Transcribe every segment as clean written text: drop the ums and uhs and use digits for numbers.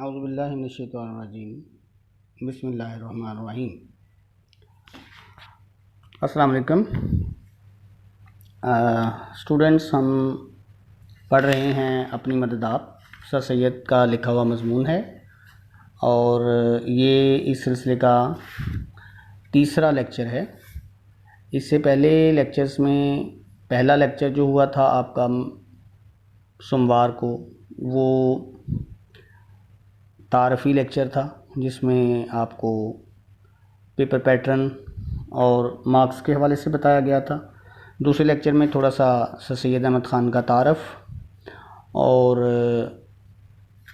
اعوذ باللہ من الشیطان الرجیم بسم اللہ الرحمن الرحیم۔ السلام علیکم اسٹوڈنٹس، ہم پڑھ رہے ہیں اپنی مدد آپ سر سید کا لکھا ہوا مضمون ہے، اور یہ اس سلسلے کا تیسرا لیکچر ہے۔ اس سے پہلے لیکچرز میں پہلا لیکچر جو ہوا تھا آپ کا سوموار کو، وہ تعارفی لیکچر تھا، جس میں آپ کو پیپر پیٹرن اور مارکس کے حوالے سے بتایا گیا تھا۔ دوسرے لیکچر میں تھوڑا سا سر سید احمد خان کا تعارف اور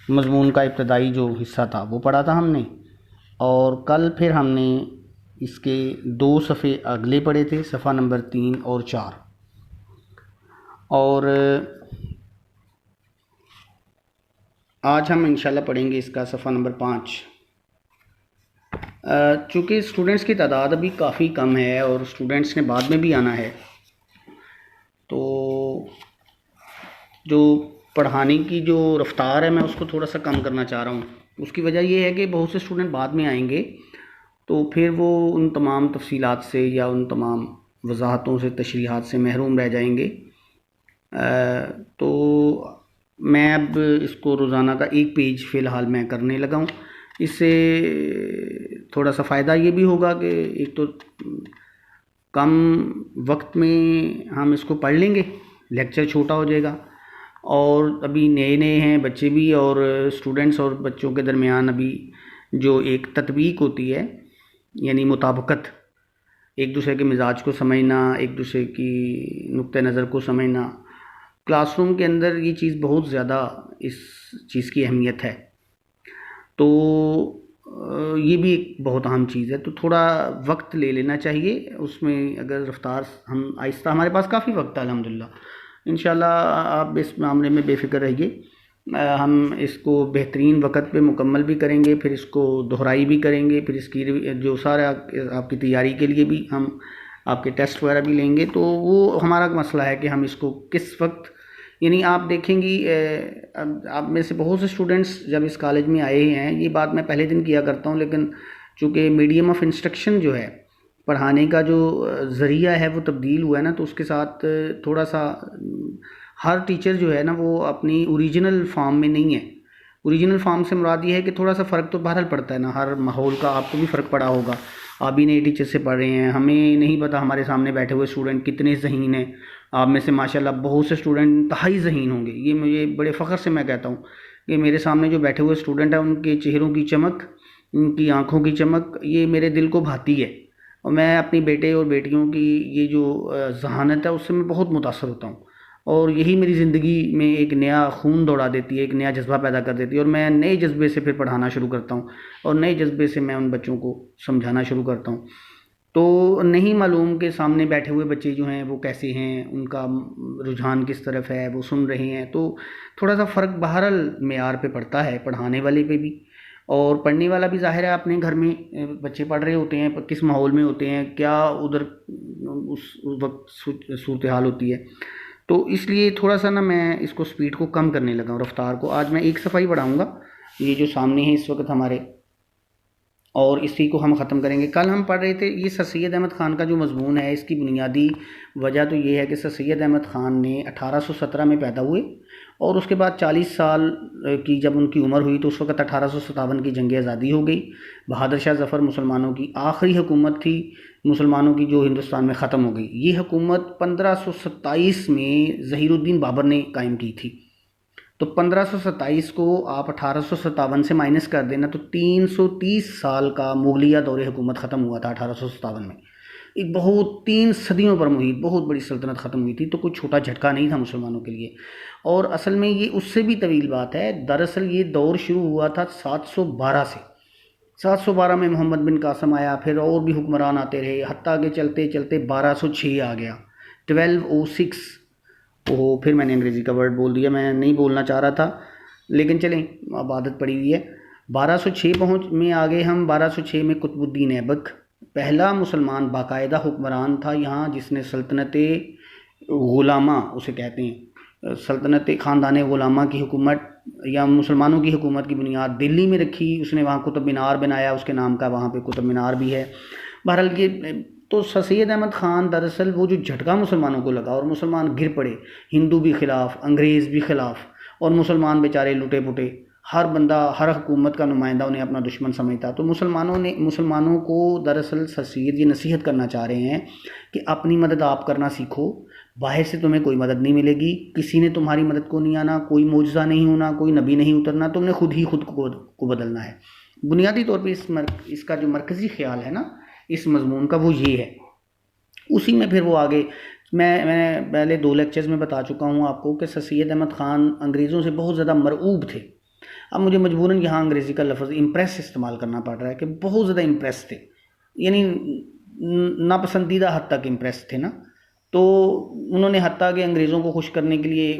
مضمون کا ابتدائی جو حصہ تھا وہ پڑھا تھا ہم نے، اور کل پھر ہم نے اس کے 2 صفحے اگلے پڑھے تھے، صفحہ نمبر 3 اور 4، اور آج ہم انشاءاللہ پڑھیں گے اس کا صفحہ نمبر 5۔ چونکہ اسٹوڈنٹس کی تعداد ابھی کافی کم ہے اور اسٹوڈنٹس نے بعد میں بھی آنا ہے، تو جو پڑھانے کی جو رفتار ہے میں اس کو تھوڑا سا کم کرنا چاہ رہا ہوں۔ اس کی وجہ یہ ہے کہ بہت سے اسٹوڈنٹ بعد میں آئیں گے، تو پھر وہ ان تمام تفصیلات سے یا ان تمام وضاحتوں سے، تشریحات سے محروم رہ جائیں گے۔ تو میں اب اس کو روزانہ کا 1 پیج فی الحال میں کرنے لگا ہوں۔ اس سے تھوڑا سا فائدہ یہ بھی ہوگا کہ ایک تو کم وقت میں ہم اس کو پڑھ لیں گے، لیکچر چھوٹا ہو جائے گا، اور ابھی نئے ہیں بچے بھی، اور اسٹوڈنٹس اور بچوں کے درمیان ابھی جو ایک تطبیق ہوتی ہے، یعنی مطابقت، ایک دوسرے کے مزاج کو سمجھنا، ایک دوسرے کی نقطہ نظر کو سمجھنا، کلاس روم کے اندر یہ چیز بہت زیادہ اس چیز کی اہمیت ہے۔ تو یہ بھی ایک بہت اہم چیز ہے، تو تھوڑا وقت لے لینا چاہیے اس میں۔ اگر رفتار ہم آہستہ، ہمارے پاس کافی وقت ہے الحمدللہ، انشاءاللہ آپ اس معاملے میں بے فکر رہیے۔ ہم اس کو بہترین وقت پہ مکمل بھی کریں گے، پھر اس کو دہرائی بھی کریں گے، پھر اس کی جو سارا آپ کی تیاری کے لیے بھی ہم آپ کے ٹیسٹ وغیرہ بھی لیں گے۔ تو وہ ہمارا مسئلہ ہے کہ ہم اس کو کس وقت، یعنی آپ دیکھیں گی آپ میں سے بہت سے اسٹوڈنٹس جب اس کالج میں آئے ہیں، یہ بات میں پہلے دن کیا کرتا ہوں، لیکن چونکہ میڈیم آف انسٹرکشن جو ہے، پڑھانے کا جو ذریعہ ہے وہ تبدیل ہوا ہے نا، تو اس کے ساتھ تھوڑا سا ہر ٹیچر جو ہے نا وہ اپنی اوریجنل فارم میں نہیں ہے۔ اوریجنل فارم سے مراد یہ ہے کہ تھوڑا سا فرق تو بہرحال پڑتا ہے نا، ہر ماحول کا آپ کو بھی فرق پڑا ہوگا۔ آپ بھی نئے ٹیچر سے پڑھ رہے ہیں، ہمیں نہیں پتہ ہمارے سامنے بیٹھے ہوئے اسٹوڈنٹ کتنے ذہین ہیں۔ آپ میں سے ماشاءاللہ بہت سے اسٹوڈنٹ انتہائی ذہین ہوں گے، یہ مجھے بڑے فخر سے میں کہتا ہوں کہ میرے سامنے جو بیٹھے ہوئے اسٹوڈنٹ ہیں، ان کے چہروں کی چمک، ان کی آنکھوں کی چمک، یہ میرے دل کو بھاتی ہے، اور میں اپنی بیٹے اور بیٹیوں کی یہ جو ذہانت ہے اس سے میں بہت متاثر ہوتا ہوں، اور یہی میری زندگی میں ایک نیا خون دوڑا دیتی ہے، ایک نیا جذبہ پیدا کر دیتی ہے، اور میں نئے جذبے سے پھر پڑھانا شروع کرتا ہوں، اور نئے جذبے سے میں ان بچوں کو سمجھانا شروع کرتا ہوں۔ تو نہیں معلوم کہ سامنے بیٹھے ہوئے بچے جو ہیں وہ کیسے ہیں، ان کا رجحان کس طرف ہے، وہ سن رہے ہیں، تو تھوڑا سا فرق بہرحال معیار پہ پڑتا ہے، پڑھانے والے پہ بھی اور پڑھنے والا بھی۔ ظاہر ہے اپنے گھر میں بچے پڑھ رہے ہوتے ہیں، کس ماحول میں ہوتے ہیں، کیا ادھر اس وقت صورتحال ہوتی ہے، تو اس لیے تھوڑا سا نا میں اس کو سپیڈ کو کم کرنے لگا ہوں، رفتار کو۔ آج میں 1 صفحہ ہی پڑھاؤں گا، یہ جو سامنے ہے اس وقت ہمارے، اور اسی کو ہم ختم کریں گے۔ کل ہم پڑھ رہے تھے یہ سر سید احمد خان کا جو مضمون ہے، اس کی بنیادی وجہ تو یہ ہے کہ سر سید احمد خان نے 1817 میں پیدا ہوئے، اور اس کے بعد 40 سال کی جب ان کی عمر ہوئی تو اس وقت 1857 کی جنگ آزادی ہو گئی۔ بہادر شاہ ظفر مسلمانوں کی آخری حکومت تھی، مسلمانوں کی جو ہندوستان میں ختم ہو گئی۔ یہ حکومت 1527 میں ظہیر الدین بابر نے قائم کی تھی، تو 1527 کو آپ 1857 سے مائنس کر دینا تو 330 سال کا مغلیہ دور حکومت ختم ہوا تھا 1857 میں۔ ایک بہت 3 صدیوں پر محیط بہت بڑی سلطنت ختم ہوئی تھی، تو کوئی چھوٹا جھٹکا نہیں تھا مسلمانوں کے لیے، اور اصل میں یہ اس سے بھی طویل بات ہے۔ دراصل یہ دور شروع ہوا تھا 712 سے۔ 712 میں محمد بن قاسم آیا، پھر اور بھی حکمران آتے رہے، حتیٰ کہ چلتے چلتے 1206 آ گیا، 1206۔ پھر میں نے انگریزی کا ورڈ بول دیا، میں نہیں بولنا چاہ رہا تھا، لیکن چلیں اب عادت پڑی ہوئی ہے۔ 1206 میں آگے ہم۔ 1206 میں قطب الدین ایبک پہلا مسلمان باقاعدہ حکمران تھا یہاں، جس نے سلطنت غلامہ اسے کہتے ہیں، سلطنت خاندان غلامہ کی حکومت یا مسلمانوں کی حکومت کی بنیاد دلی میں رکھی، اس نے وہاں قطب مینار بنایا اس کے نام کا، وہاں پہ قطب مینار بھی ہے۔ بہرحال یہ تو سر سید احمد خان دراصل وہ جو جھٹکا مسلمانوں کو لگا اور مسلمان گر پڑے، ہندو بھی خلاف، انگریز بھی خلاف، اور مسلمان بیچارے لٹے پٹے، ہر بندہ ہر حکومت کا نمائندہ انہیں اپنا دشمن سمجھتا۔ تو مسلمانوں کو دراصل سر سید یہ نصیحت کرنا چاہ رہے ہیں کہ اپنی مدد آپ کرنا سیکھو، باہر سے تمہیں کوئی مدد نہیں ملے گی، کسی نے تمہاری مدد کو نہیں آنا، کوئی معجزہ نہیں ہونا، کوئی نبی نہیں اترنا، تم نے خود ہی خود کو بدلنا ہے۔ بنیادی طور پہ اس کا جو مرکزی خیال ہے نا اس مضمون کا وہ یہ ہے۔ اسی میں پھر وہ آگے میں پہلے 2 لیکچرز میں بتا چکا ہوں آپ کو کہ سر سید احمد خان انگریزوں سے بہت زیادہ مرعوب تھے۔ اب مجھے مجبوراً یہاں انگریزی کا لفظ امپریس استعمال کرنا پڑ رہا ہے کہ بہت زیادہ امپریس تھے، یعنی ناپسندیدہ حد تک امپریس تھے نا۔ تو انہوں نے حتیٰ کہ انگریزوں کو خوش کرنے کے لیے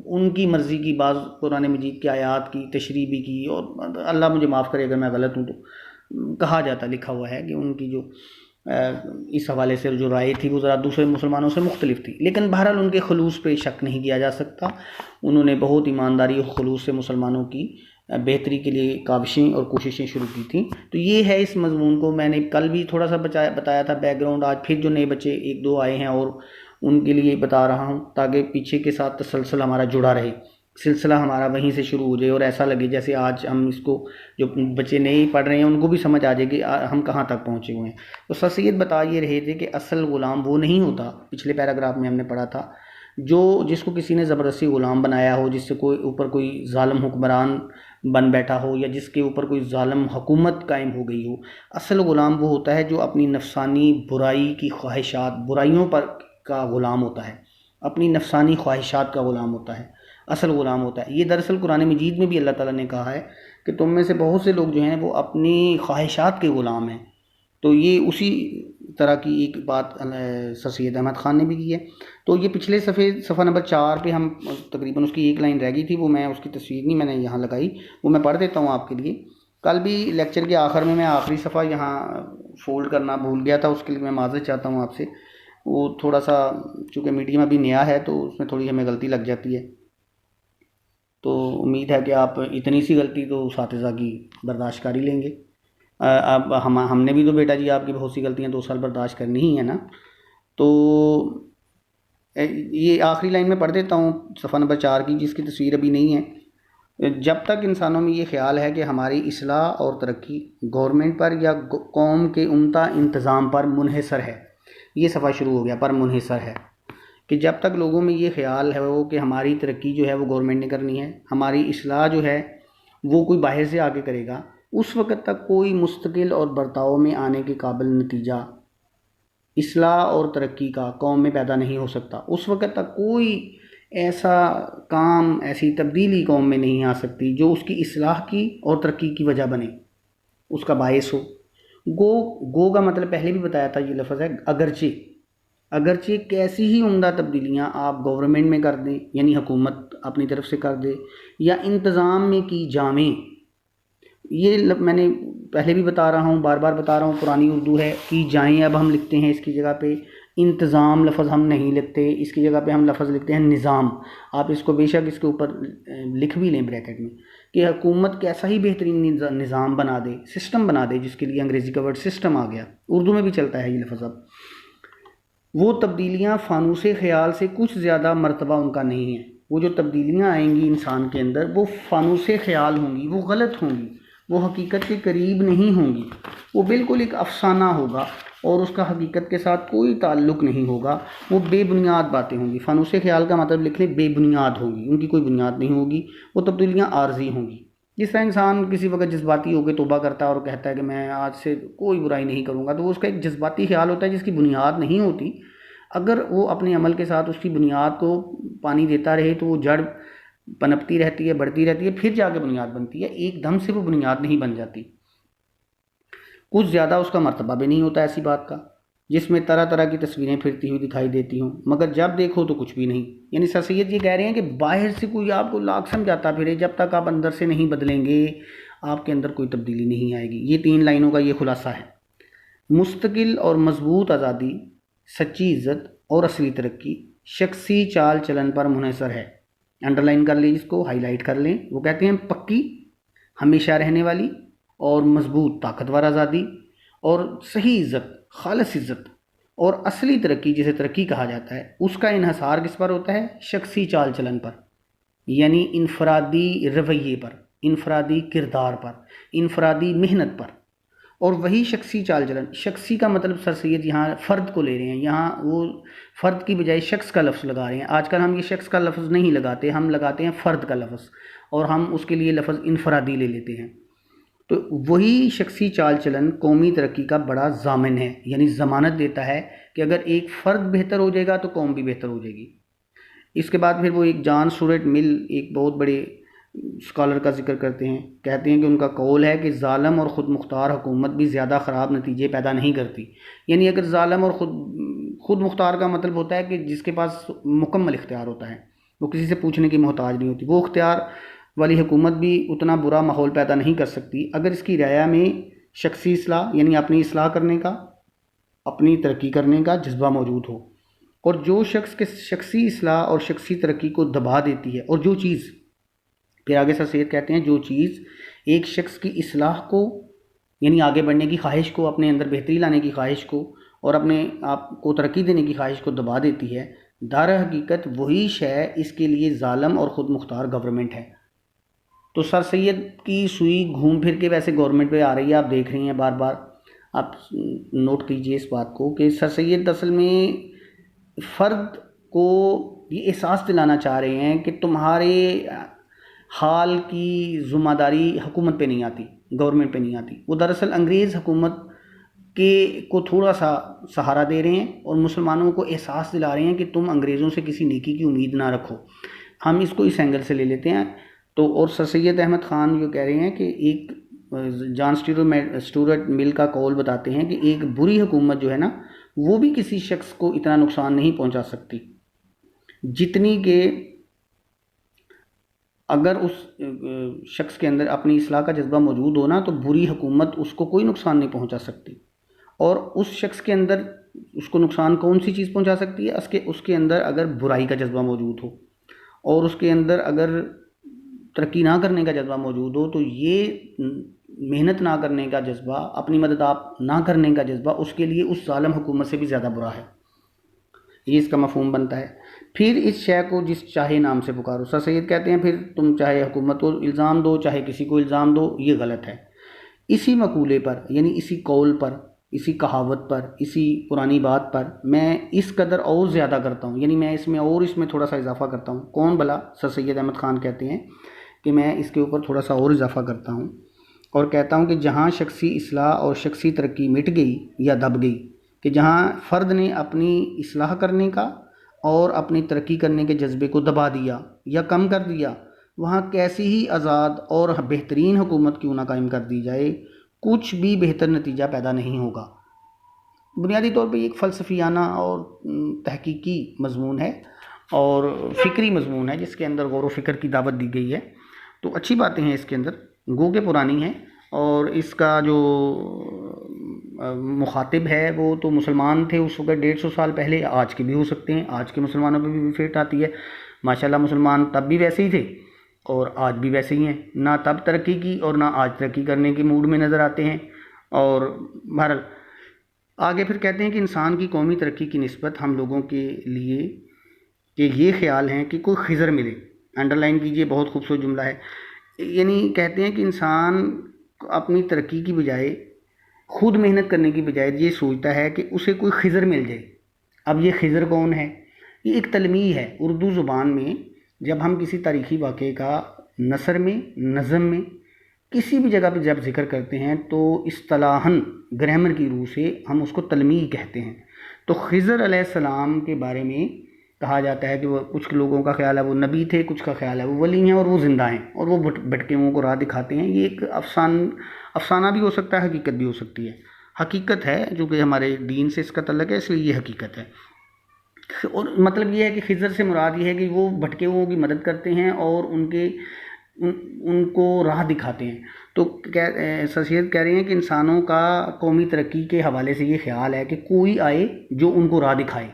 ان کی مرضی کی بعض قرآن مجید کی آیات کی تشریح بھی کی، اور اللہ مجھے معاف کرے اگر میں غلط ہوں تو کہا جاتا، لکھا ہوا ہے کہ ان کی جو اس حوالے سے جو رائے تھی وہ ذرا دوسرے مسلمانوں سے مختلف تھی، لیکن بہرحال ان کے خلوص پہ شک نہیں کیا جا سکتا۔ انہوں نے بہت ایمانداری اور خلوص سے مسلمانوں کی بہتری کے لیے کاوشیں اور کوششیں شروع کی تھیں۔ تو یہ ہے اس مضمون کو میں نے کل بھی تھوڑا سا بتایا تھا بیک گراؤنڈ، آج پھر جو نئے بچے 1-2 آئے ہیں اور ان کے لیے بتا رہا ہوں تاکہ پیچھے کے ساتھ تسلسل ہمارا جڑا رہے، سلسلہ ہمارا وہیں سے شروع ہو جائے اور ایسا لگے جیسے آج ہم اس کو جو بچے نئے پڑھ رہے ہیں ان کو بھی سمجھ آ جائے کہ ہم کہاں تک پہنچے ہوئے ہیں۔ تو سر سید بتا یہ رہے تھے کہ اصل غلام وہ نہیں ہوتا، پچھلے پیراگراف میں ہم نے پڑھا تھا، جس کو کسی نے زبردستی غلام بنایا ہو، جس سے اوپر کوئی ظالم حکمران بن بیٹھا ہو یا جس کے اوپر کوئی ظالم حکومت قائم ہو گئی ہو۔ اصل غلام وہ ہوتا ہے جو اپنی نفسانی برائی کی خواہشات، برائیوں پر کا غلام ہوتا ہے، اپنی نفسانی خواہشات کا غلام ہوتا ہے، اصل غلام ہوتا ہے۔ یہ دراصل قرآن مجید میں بھی اللہ تعالیٰ نے کہا ہے کہ تم میں سے بہت سے لوگ جو ہیں وہ اپنی خواہشات کے غلام ہیں۔ تو یہ اسی طرح کی ایک بات سر سید احمد خان نے بھی کی ہے۔ تو یہ پچھلے صفحہ نمبر 4 پہ ہم تقریباً اس کی ایک لائن رہ گئی تھی، وہ میں اس کی تصویر نہیں میں نے یہاں لگائی، وہ میں پڑھ دیتا ہوں آپ کے لیے۔ کل بھی لیکچر کے آخر میں آخری صفحہ یہاں فولڈ کرنا بھول گیا تھا، اس کے لیے میں معذرت چاہتا ہوں آپ سے۔ وہ تھوڑا سا چونکہ میڈیم ابھی نیا ہے تو اس میں تھوڑی ہمیں غلطی لگ جاتی ہے، تو امید ہے کہ آپ اتنی سی غلطی تو اساتذہ کی برداشت کر ہی لیں گے۔ اب ہم نے بھی تو بیٹا جی آپ کی بہت سی غلطیاں 2 سال برداشت کرنی ہی ہے نا۔ تو یہ آخری لائن میں پڑھ دیتا ہوں صفحہ نمبر 4 کی، جس کی تصویر ابھی نہیں ہے۔ جب تک انسانوں میں یہ خیال ہے کہ ہماری اصلاح اور ترقی گورنمنٹ پر یا قوم کے عمدہ انتظام پر منحصر ہے، یہ صفحہ شروع ہو گیا پر منحصر ہے، کہ جب تک لوگوں میں یہ خیال ہے وہ کہ ہماری ترقی جو ہے وہ گورنمنٹ نے کرنی ہے، ہماری اصلاح جو ہے وہ کوئی باہر سے آگے کرے گا، اس وقت تک کوئی مستقل اور برتاؤ میں آنے کے قابل نتیجہ اصلاح اور ترقی کا قوم میں پیدا نہیں ہو سکتا۔ اس وقت تک کوئی ایسا کام، ایسی تبدیلی قوم میں نہیں آ سکتی جو اس کی اصلاح کی اور ترقی کی وجہ بنے، اس کا باعث ہو۔ گو کا مطلب پہلے بھی بتایا تھا، یہ لفظ ہے اگرچہ کیسی ہی عمدہ تبدیلیاں آپ گورنمنٹ میں کر دیں، یعنی حکومت اپنی طرف سے کر دے، یا انتظام میں کی جائیں، یہ میں نے پہلے بھی بتا رہا ہوں، بار بار بتا رہا ہوں، پرانی اردو ہے، کی جائیں اب ہم لکھتے ہیں اس کی جگہ پہ انتظام لفظ ہم نہیں لکھتے، اس کی جگہ پہ ہم لفظ لکھتے ہیں نظام۔ آپ اس کو بے شک اس کے اوپر لکھ بھی لیں بریکٹ میں، کہ حکومت کیسا ہی بہترین نظام بنا دے، سسٹم بنا دے، جس کے لیے انگریزی کا ورڈ سسٹم آ گیا، اردو میں بھی چلتا ہے یہ لفظ اب۔ وہ تبدیلیاں فانوس خیال سے کچھ زیادہ مرتبہ ان کا نہیں ہے۔ وہ جو تبدیلیاں آئیں گی انسان کے اندر وہ فانوس خیال ہوں گی، وہ غلط ہوں گی، وہ حقیقت کے قریب نہیں ہوں گی، وہ بالکل ایک افسانہ ہوگا اور اس کا حقیقت کے ساتھ کوئی تعلق نہیں ہوگا، وہ بے بنیاد باتیں ہوں گی۔ فانوس خیال کا مطلب لکھ لیں بے بنیاد ہوں گی، ان کی کوئی بنیاد نہیں ہوگی، وہ تبدیلیاں عارضی ہوں گی۔ جس طرح انسان کسی وقت جذباتی ہو کے توبہ کرتا ہے اور کہتا ہے کہ میں آج سے کوئی برائی نہیں کروں گا، تو وہ اس کا ایک جذباتی خیال ہوتا ہے جس کی بنیاد نہیں ہوتی۔ اگر وہ اپنے عمل کے ساتھ اس کی بنیاد کو پانی دیتا رہے تو وہ جڑ پنپتی رہتی ہے، بڑھتی رہتی ہے، پھر جا کے بنیاد بنتی ہے، ایک دم سے وہ بنیاد نہیں بن جاتی۔ کچھ زیادہ اس کا مرتبہ بھی نہیں ہوتا ایسی بات کا، جس میں طرح طرح کی تصویریں پھرتی ہوئی دکھائی دیتی ہوں، مگر جب دیکھو تو کچھ بھی نہیں۔ یعنی سر سید یہ کہہ رہے ہیں کہ باہر سے کوئی آپ کو لاکھ سمجھاتا پھرے، جب تک آپ اندر سے نہیں بدلیں گے آپ کے اندر کوئی تبدیلی نہیں آئے گی۔ یہ 3 لائنوں کا یہ خلاصہ ہے۔ مستقل اور مضبوط آزادی، سچی عزت اور اصلی ترقی شخصی چال چلن پر منحصر ہے۔ انڈر لائن کر لیں، اس کو ہائی لائٹ کر لیں. وہ کہتے ہیں پکی، ہمیشہ رہنے والی اور مضبوط طاقتور آزادی اور صحیح عزت، خالص عزت اور اصلی ترقی جسے ترقی کہا جاتا ہے، اس کا انحصار کس پر ہوتا ہے؟ شخصی چال چلن پر، یعنی انفرادی رویے پر، انفرادی کردار پر، انفرادی محنت پر. اور وہی شخصی چال چلن، شخصی کا مطلب سر سید یہاں فرد کو لے رہے ہیں، یہاں وہ فرد کی بجائے شخص کا لفظ لگا رہے ہیں. آج کل ہم یہ شخص کا لفظ نہیں لگاتے، ہم لگاتے ہیں فرد کا لفظ، اور ہم اس کے لیے لفظ انفرادی لے لیتے ہیں. تو وہی شخصی چال چلن قومی ترقی کا بڑا ضامن ہے، یعنی ضمانت دیتا ہے کہ اگر ایک فرد بہتر ہو جائے گا تو قوم بھی بہتر ہو جائے گی. اس کے بعد پھر وہ ایک جان اسٹوارٹ مل، ایک بہت بڑے اسکالر کا ذکر کرتے ہیں. کہتے ہیں کہ ان کا قول ہے کہ ظالم اور خود مختار حکومت بھی زیادہ خراب نتیجے پیدا نہیں کرتی. یعنی اگر ظالم اور خود مختار کا مطلب ہوتا ہے کہ جس کے پاس مکمل اختیار ہوتا ہے، وہ کسی سے پوچھنے کی محتاج نہیں ہوتی، وہ اختیار والی حکومت بھی اتنا برا ماحول پیدا نہیں کر سکتی اگر اس کی رعایا میں شخصی اصلاح، یعنی اپنی اصلاح کرنے کا، اپنی ترقی کرنے کا جذبہ موجود ہو. اور جو شخص کے شخصی اصلاح اور شخصی ترقی کو دبا دیتی ہے، اور جو چیز، پھر آگے سر سید کہتے ہیں، جو چیز ایک شخص کی اصلاح کو، یعنی آگے بڑھنے کی خواہش کو، اپنے اندر بہتری لانے کی خواہش کو اور اپنے آپ کو ترقی دینے کی خواہش کو دبا دیتی ہے، در حقیقت وہی شے اس کے لیے ظالم اور خود مختار گورنمنٹ ہے. تو سر سید کی سوئی گھوم پھر کے ویسے گورنمنٹ پہ آ رہی ہے، آپ دیکھ رہی ہیں بار بار. آپ نوٹ کیجئے اس بات کو کہ سر سید اصل میں فرد کو یہ احساس دلانا چاہ رہے ہیں کہ تمہارے حال کی ذمہ داری حکومت پہ نہیں آتی، گورنمنٹ پہ نہیں آتی. وہ دراصل انگریز حکومت کو تھوڑا سا سہارا دے رہے ہیں اور مسلمانوں کو احساس دلا رہے ہیں کہ تم انگریزوں سے کسی نیکی کی امید نہ رکھو. ہم اس کو اس اینگل سے لے لیتے ہیں. تو اور سر سید احمد خان جو کہہ رہے ہیں کہ ایک جان اسٹوارٹ مل کا قول بتاتے ہیں کہ ایک بری حکومت جو ہے نا، وہ بھی کسی شخص کو اتنا نقصان نہیں پہنچا سکتی جتنی کہ اگر اس شخص کے اندر اپنی اصلاح کا جذبہ موجود ہو نا، تو بری حکومت اس کو کوئی نقصان نہیں پہنچا سکتی. اور اس شخص کے اندر اس کو نقصان کون سی چیز پہنچا سکتی ہے؟ اس کے اندر اگر برائی کا جذبہ موجود ہو اور اس کے اندر اگر ترقی نہ کرنے کا جذبہ موجود ہو، تو یہ محنت نہ کرنے کا جذبہ، اپنی مدد آپ نہ کرنے کا جذبہ اس کے لیے اس ظالم حکومت سے بھی زیادہ برا ہے. یہ اس کا مفہوم بنتا ہے. پھر اس شے کو جس چاہے نام سے پکارو. سر سید کہتے ہیں پھر تم چاہے حکومت کو الزام دو، چاہے کسی کو الزام دو، یہ غلط ہے. اسی مقولے پر، یعنی اسی قول پر، اسی کہاوت پر، اسی پرانی بات پر میں اس قدر اور زیادہ کرتا ہوں، یعنی میں اس میں تھوڑا سا اضافہ کرتا ہوں. کون بھلا؟ سر سید احمد خان کہتے ہیں کہ میں اس کے اوپر تھوڑا سا اور اضافہ کرتا ہوں اور کہتا ہوں کہ جہاں شخصی اصلاح اور شخصی ترقی مٹ گئی یا دب گئی، کہ جہاں فرد نے اپنی اصلاح کرنے کا اور اپنی ترقی کرنے کے جذبے کو دبا دیا یا کم کر دیا، وہاں کیسی ہی آزاد اور بہترین حکومت کیوں نہ قائم کر دی جائے، کچھ بھی بہتر نتیجہ پیدا نہیں ہوگا. بنیادی طور پہ ایک فلسفیانہ اور تحقیقی مضمون ہے اور فکری مضمون ہے جس کے اندر غور و فکر کی دعوت دی گئی ہے. تو اچھی باتیں ہیں اس کے اندر، گو کہ پرانی ہیں، اور اس کا جو مخاطب ہے وہ تو مسلمان تھے اس وقت 150 سال پہلے، آج کے بھی ہو سکتے ہیں، آج کے مسلمانوں پہ بھی فیٹ آتی ہے. ماشاءاللہ مسلمان تب بھی ویسے ہی تھے اور آج بھی ویسے ہی ہیں، نہ تب ترقی کی اور نہ آج ترقی کرنے کے موڈ میں نظر آتے ہیں. اور بہرحال آگے پھر کہتے ہیں کہ انسان کی قومی ترقی کی نسبت ہم لوگوں کے لیے کہ یہ خیال ہے کہ کوئی خضر ملے. انڈر لائن کیجئے، بہت خوبصورت جملہ ہے. یعنی کہتے ہیں کہ انسان اپنی ترقی کی بجائے، خود محنت کرنے کی بجائے یہ سوچتا ہے کہ اسے کوئی خضر مل جائے. اب یہ خضر کون ہے؟ یہ ایک تلمیح ہے. اردو زبان میں جب ہم کسی تاریخی واقعے کا نثر میں، نظم میں، کسی بھی جگہ پہ جب ذکر کرتے ہیں تو اصطلاحاً گرامر کی روح سے ہم اس کو تلمیح کہتے ہیں. تو خضر علیہ السلام کے بارے میں کہا جاتا ہے کہ وہ، کچھ لوگوں کا خیال ہے وہ نبی تھے، کچھ کا خیال ہے وہ ولی ہیں اور وہ زندہ ہیں اور وہ بھٹکے کو راہ دکھاتے ہیں. یہ ایک افسانہ بھی ہو سکتا ہے، حقیقت بھی ہو سکتی ہے. حقیقت ہے جو کہ ہمارے دین سے اس کا تعلق ہے، اس لیے یہ حقیقت ہے. اور مطلب یہ ہے کہ خضر سے مراد یہ ہے کہ وہ بھٹکے ہوئوں کی مدد کرتے ہیں اور ان کو راہ دکھاتے ہیں. تو سر سید کہہ رہے ہیں کہ انسانوں کا قومی ترقی کے حوالے سے یہ خیال ہے کہ کوئی آئے جو ان کو راہ دکھائے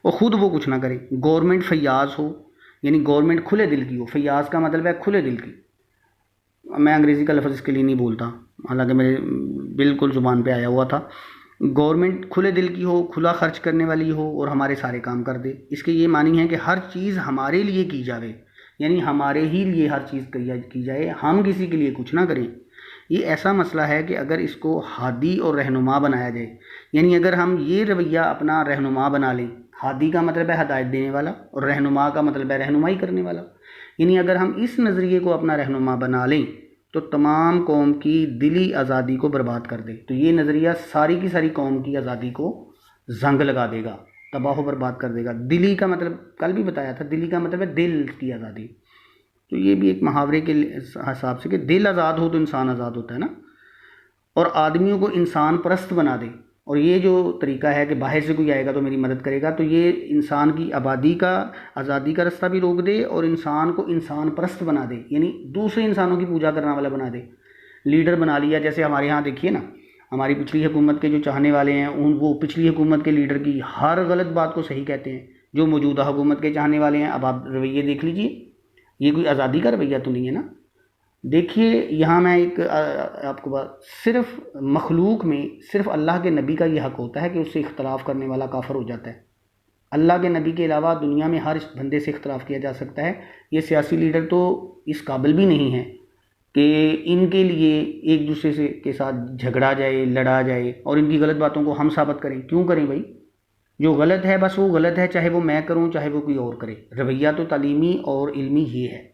اور خود وہ کچھ نہ کرے. گورنمنٹ فیاض ہو یعنی گورنمنٹ کھلے دل کی ہو. فیاض کا مطلب ہے کھلے دل کی. میں انگریزی کا لفظ اس کے لیے نہیں بولتا، حالانکہ میرے بالکل زبان پہ آیا ہوا تھا. گورنمنٹ کھلے دل کی ہو، کھلا خرچ کرنے والی ہو اور ہمارے سارے کام کر دے. اس کے یہ معنی ہے کہ ہر چیز ہمارے لیے کی جاوے، یعنی ہمارے ہی لیے ہر چیز کی جائے، ہم کسی کے لیے کچھ نہ کریں. یہ ایسا مسئلہ ہے کہ اگر اس کو ہادی اور رہنما بنایا جائے، یعنی اگر ہم یہ رویہ اپنا رہنما بنا لیں. ہادی کا مطلب ہے ہدایت دینے والا اور رہنما کا مطلب ہے رہنمائی کرنے والا. یعنی اگر ہم اس نظریے کو اپنا رہنما بنا لیں تو تمام قوم کی دلی آزادی کو برباد کر دے. تو یہ نظریہ ساری کی ساری قوم کی آزادی کو زنگ لگا دے گا، تباہ و برباد کر دے گا. دلی کا مطلب کل بھی بتایا تھا، دلی کا مطلب ہے دل کی آزادی. تو یہ بھی ایک محاورے کے حساب سے کہ دل آزاد ہو تو انسان آزاد ہوتا ہے نا. اور آدمیوں کو انسان پرست بنا دے. اور یہ جو طریقہ ہے کہ باہر سے کوئی آئے گا تو میری مدد کرے گا، تو یہ انسان کی آبادی کا، آزادی کا رستہ بھی روک دے اور انسان کو انسان پرست بنا دے، یعنی دوسرے انسانوں کی پوجا کرنے والا بنا دے. لیڈر بنا لیا. جیسے ہمارے یہاں دیکھیے نا، ہماری پچھلی حکومت کے جو چاہنے والے ہیں وہ پچھلی حکومت کے لیڈر کی ہر غلط بات کو صحیح کہتے ہیں. جو موجودہ حکومت کے چاہنے والے ہیں، اب آپ رویے دیکھ لیجئے، یہ کوئی آزادی کا رویہ تو نہیں ہے نا. دیکھیے یہاں میں ایک آپ کو بات، صرف مخلوق میں صرف اللہ کے نبی کا یہ حق ہوتا ہے کہ اس سے اختلاف کرنے والا کافر ہو جاتا ہے. اللہ کے نبی کے علاوہ دنیا میں ہر بندے سے اختلاف کیا جا سکتا ہے. یہ سیاسی لیڈر تو اس قابل بھی نہیں ہیں کہ ان کے لیے ایک دوسرے سے کے ساتھ جھگڑا جائے، لڑا جائے اور ان کی غلط باتوں کو ہم ثابت کریں. کیوں کریں بھائی؟ جو غلط ہے بس وہ غلط ہے، چاہے وہ میں کروں چاہے وہ کوئی اور کرے. رویہ تو تعلیمی اور علمی یہ ہے.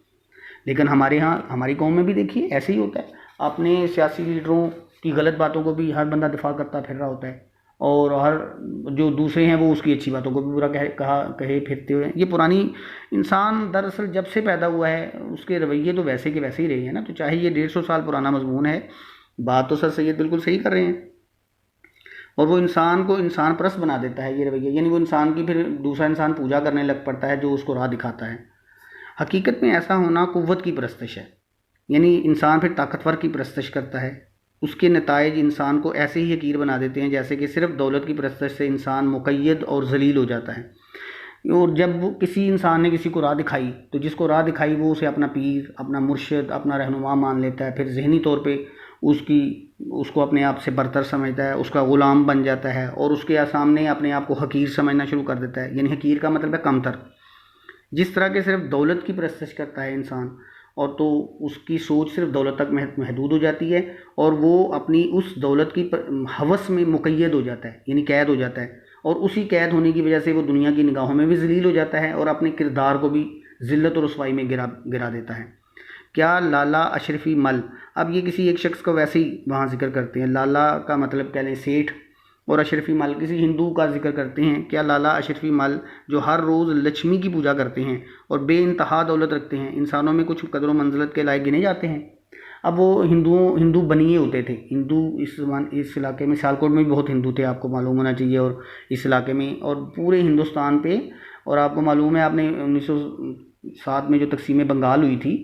لیکن ہمارے ہاں، ہماری قوم میں بھی دیکھیے ایسے ہی ہوتا ہے. اپنے سیاسی لیڈروں کی غلط باتوں کو بھی ہر بندہ دفاع کرتا پھر رہا ہوتا ہے، اور ہر جو دوسرے ہیں وہ اس کی اچھی باتوں کو بھی برا کہے پھرتے ہوئے. یہ پرانی انسان دراصل جب سے پیدا ہوا ہے اس کے رویے تو ویسے کے ویسے ہی رہے ہیں نا. تو چاہے یہ 150 سال پرانا مضمون ہے، بات تو سر سید بالکل صحیح کر رہے ہیں. اور وہ انسان کو انسان پرست بنا دیتا ہے یہ رویہ. یعنی وہ انسان کی پھر دوسرا انسان پوجا کرنے لگ پڑتا ہے جو اس کو راہ دکھاتا ہے. حقیقت میں ایسا ہونا قوت کی پرستش ہے. یعنی انسان پھر طاقتور کی پرستش کرتا ہے. اس کے نتائج انسان کو ایسے ہی حقیر بنا دیتے ہیں جیسے کہ صرف دولت کی پرستش سے انسان مقید اور ذلیل ہو جاتا ہے. اور جب کسی انسان نے کسی کو راہ دکھائی تو جس کو راہ دکھائی وہ اسے اپنا پیر، اپنا مرشد، اپنا رہنما مان لیتا ہے. پھر ذہنی طور پہ اس کو اپنے آپ سے برتر سمجھتا ہے، اس کا غلام بن جاتا ہے اور اس کے سامنے اپنے آپ کو حقیر سمجھنا شروع کر دیتا ہے. یعنی حقیر کا مطلب ہے کمتر. جس طرح کے صرف دولت کی پرستش کرتا ہے انسان، اور تو اس کی سوچ صرف دولت تک محدود ہو جاتی ہے اور وہ اپنی اس دولت کی ہوس میں مقید ہو جاتا ہے، یعنی قید ہو جاتا ہے. اور اسی قید ہونے کی وجہ سے وہ دنیا کی نگاہوں میں بھی ذلیل ہو جاتا ہے اور اپنے کردار کو بھی ذلت اور رسوائی میں گرا دیتا ہے. کیا لالا اشرفی مل، اب یہ کسی ایک شخص کو ویسے ہی وہاں ذکر کرتے ہیں. لالا کا مطلب کہہ لیں سیٹھ، اور اشرفی مل کسی ہندو کا ذکر کرتے ہیں. کیا لالا اشرفی مل جو ہر روز لکشمی کی پوجا کرتے ہیں اور بے انتہا دولت رکھتے ہیں، انسانوں میں کچھ قدر و منزلت کے لائق گنے جاتے ہیں؟ اب وہ ہندو بنیے ہوتے تھے. ہندو اس علاقے میں سیالکوٹ میں بھی بہت ہندو تھے، آپ کو معلوم ہونا چاہیے، اور اس علاقے میں اور پورے ہندوستان پہ. اور آپ کو معلوم ہے، آپ نے 1907 میں جو تقسیم بنگال ہوئی تھی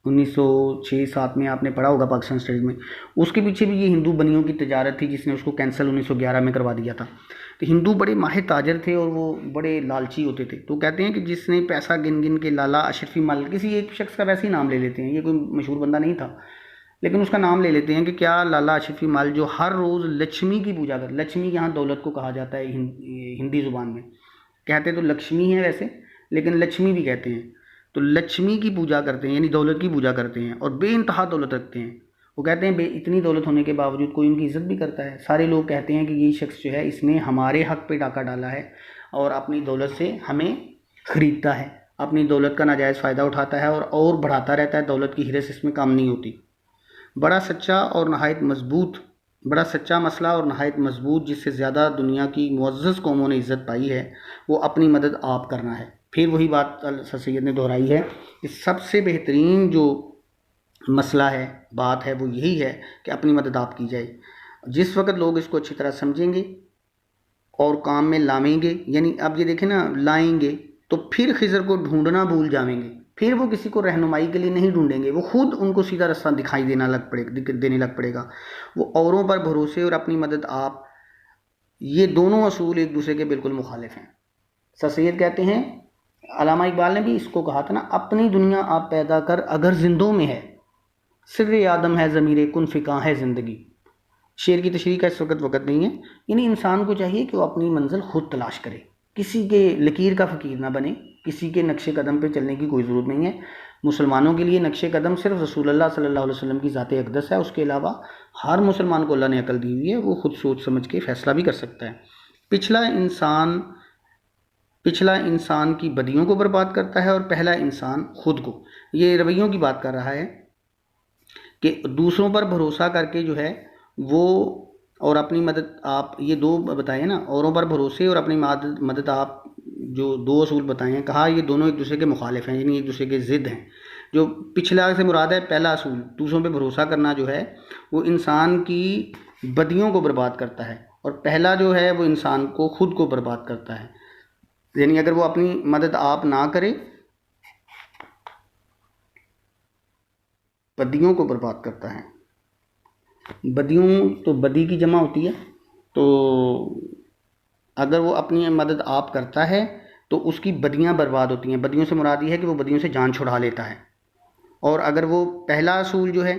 1906-07 میں آپ نے پڑھا ہوگا پاکستان اسٹڈیز میں، اس کے پیچھے بھی یہ ہندو بنیوں کی تجارت تھی جس نے اس کو کینسل 1911 میں کروا دیا تھا. تو ہندو بڑے ماہر تاجر تھے اور وہ بڑے لالچی ہوتے تھے. تو کہتے ہیں کہ جس نے پیسہ گن گن کے لالا اشرفی مل، کسی ایک شخص کا ویسے ہی نام لے لیتے ہیں، یہ کوئی مشہور بندہ نہیں تھا لیکن اس کا نام لے لیتے ہیں کہ کیا لالا اشرفی مل جو ہر روز لکشمی کی پوجا کر، لکشمی یہاں دولت کو کہا جاتا ہے ہندی زبان میں، کہتے تو لکشمی ہے ویسے لیکن لکشمی بھی کہتے ہیں. تو لکشمی کی پوجا کرتے ہیں، یعنی دولت کی پوجا کرتے ہیں اور بے انتہا دولت رکھتے ہیں. وہ کہتے ہیں اتنی دولت ہونے کے باوجود کوئی ان کی عزت بھی کرتا ہے. سارے لوگ کہتے ہیں کہ یہ شخص جو ہے اس نے ہمارے حق پہ ڈاکہ ڈالا ہے اور اپنی دولت سے ہمیں خریدتا ہے، اپنی دولت کا ناجائز فائدہ اٹھاتا ہے اور بڑھاتا رہتا ہے. دولت کی ہرس اس میں کام نہیں ہوتی. بڑا سچا مسئلہ اور نہایت مضبوط جس سے زیادہ دنیا کی معزز قوموں نے عزت پائی ہے وہ اپنی مدد آپ کرنا ہے. پھر وہی بات سر سید نے دہرائی ہے کہ سب سے بہترین جو مسئلہ ہے، بات ہے، وہ یہی ہے کہ اپنی مدد آپ کی جائے. جس وقت لوگ اس کو اچھی طرح سمجھیں گے اور کام میں لائیں گے، یعنی اب یہ دیکھیں نا، لائیں گے تو پھر خضر کو ڈھونڈنا بھول جائیں گے. پھر وہ کسی کو رہنمائی کے لیے نہیں ڈھونڈیں گے، وہ خود ان کو سیدھا رستہ دکھائی دینے لگ پڑے گا. وہ اوروں پر بھروسے اور اپنی مدد آپ، یہ دونوں اصول ایک دوسرے کے بالکل مخالف ہیں. سر سید کہتے ہیں علامہ اقبال نے بھی اس کو کہا تھا نا، اپنی دنیا آپ پیدا کر اگر زندوں میں ہے، سر آدم ہے ضمیر کن فکاں ہے زندگی۔ شعر کی تشریح کا اس وقت نہیں ہے، یعنی انسان کو چاہیے کہ وہ اپنی منزل خود تلاش کرے، کسی کے لکیر کا فقیر نہ بنے، کسی کے نقش قدم پہ چلنے کی کوئی ضرورت نہیں ہے۔ مسلمانوں کے لیے نقش قدم صرف رسول اللہ صلی اللہ علیہ وسلم کی ذات اقدس ہے، اس کے علاوہ ہر مسلمان کو اللہ نے عقل دی ہوئی ہے، وہ خود سوچ سمجھ کے فیصلہ بھی کر سکتا ہے۔ پچھلا انسان کی بدیوں کو برباد کرتا ہے اور پہلا انسان خود کو۔ یہ رویوں کی بات کر رہا ہے کہ دوسروں پر بھروسہ کر کے جو ہے وہ، اور اپنی مدد آپ، یہ دو بتائے نا، اوروں پر بھروسے اور اپنی مدد آپ، جو دو اصول بتائے ہیں، کہا یہ دونوں ایک دوسرے کے مخالف ہیں، یعنی ایک دوسرے کے ضد ہیں۔ جو پچھلا سے مراد ہے پہلا اصول، دوسروں پہ بھروسہ کرنا جو ہے وہ انسان کی بدیوں کو برباد کرتا ہے، اور پہلا جو ہے وہ انسان کو خود کو برباد کرتا ہے، یعنی اگر وہ اپنی مدد آپ نہ کرے، بدیوں کو برباد کرتا ہے۔ بدیوں تو بدی کی جمع ہوتی ہے، تو اگر وہ اپنی مدد آپ کرتا ہے تو اس کی بدیاں برباد ہوتی ہیں۔ بدیوں سے مراد یہ ہے کہ وہ بدیوں سے جان چھڑا لیتا ہے، اور اگر وہ پہلا اصول جو ہے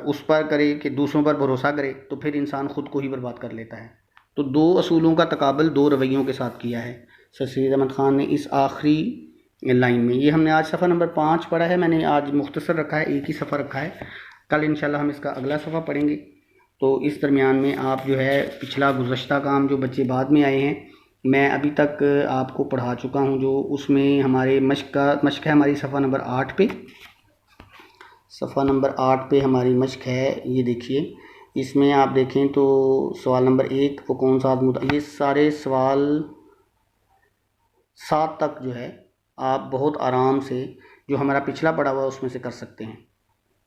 اس پر کرے کہ دوسروں پر بھروسہ کرے، تو پھر انسان خود کو ہی برباد کر لیتا ہے۔ تو دو اصولوں کا تقابل دو رویوں کے ساتھ کیا ہے سر سید احمد خان نے اس آخری لائن میں۔ یہ ہم نے آج صفحہ نمبر 5 پڑھا ہے، میں نے آج مختصر رکھا ہے، ایک ہی صفحہ رکھا ہے، کل انشاءاللہ ہم اس کا اگلا صفحہ پڑھیں گے۔ تو اس درمیان میں آپ جو ہے پچھلا گزشتہ کام، جو بچے بعد میں آئے ہیں، میں ابھی تک آپ کو پڑھا چکا ہوں، جو اس میں ہمارے مشق ہے ہماری صفحہ نمبر 8 پہ، صفحہ نمبر 8 پہ ہماری مشق ہے۔ یہ دیکھیے، اس میں آپ دیکھیں تو سوال نمبر 1 وہ کون سا آدمی، یہ سارے سوال 7 تک جو ہے آپ بہت آرام سے جو ہمارا پچھلا پڑھا ہوا اس میں سے کر سکتے ہیں۔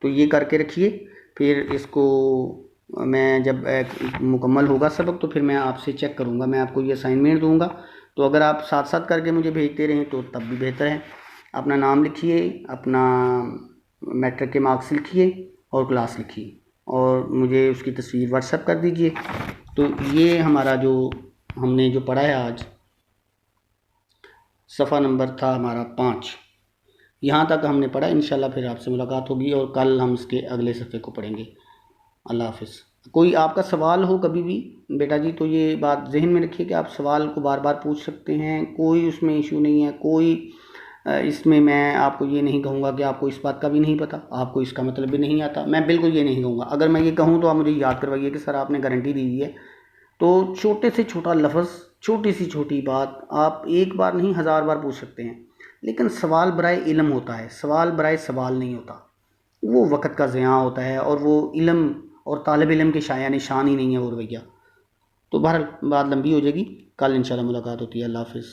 تو یہ کر کے رکھیے، پھر اس کو میں جب مکمل ہوگا سبق تو پھر میں آپ سے چیک کروں گا، میں آپ کو یہ اسائنمنٹ دوں گا، تو اگر آپ ساتھ ساتھ کر کے مجھے بھیجتے رہیں تو تب بھی بہتر ہے۔ اپنا نام لکھیے، اپنا میٹرک کے مارکس لکھیے اور کلاس لکھیے، اور مجھے اس کی تصویر واٹس ایپ کر دیجیے۔ تو یہ ہمارا جو ہم نے جو پڑھا ہے آج، صفحہ نمبر تھا ہمارا 5، یہاں تک ہم نے پڑھا۔ انشاءاللہ پھر آپ سے ملاقات ہوگی اور کل ہم اس کے اگلے صفحے کو پڑھیں گے۔ اللہ حافظ۔ کوئی آپ کا سوال ہو کبھی بھی بیٹا جی، تو یہ بات ذہن میں رکھیے کہ آپ سوال کو بار بار پوچھ سکتے ہیں، کوئی اس میں ایشو نہیں ہے، کوئی اس میں آپ کو یہ نہیں کہوں گا کہ آپ کو اس بات کا بھی نہیں پتہ، آپ کو اس کا مطلب بھی نہیں آتا، میں بالکل یہ نہیں کہوں گا۔ اگر میں یہ کہوں تو آپ مجھے یاد کروائیے کہ سر آپ نے گارنٹی دی ہوئی ہے۔ تو چھوٹے سے چھوٹا لفظ، چھوٹی سے چھوٹی بات آپ ایک بار نہیں 1000 بار پوچھ سکتے ہیں، لیکن سوال برائے علم ہوتا ہے، سوال برائے سوال نہیں ہوتا، وہ وقت کا ضیاع ہوتا ہے، اور وہ علم اور طالب علم کے شایان نشان ہی نہیں ہے وہ رویہ۔ تو بہرحال بات لمبی ہو جائے گی، کل انشاءاللہ ملاقات ہوتی ہے۔ اللہ حافظ۔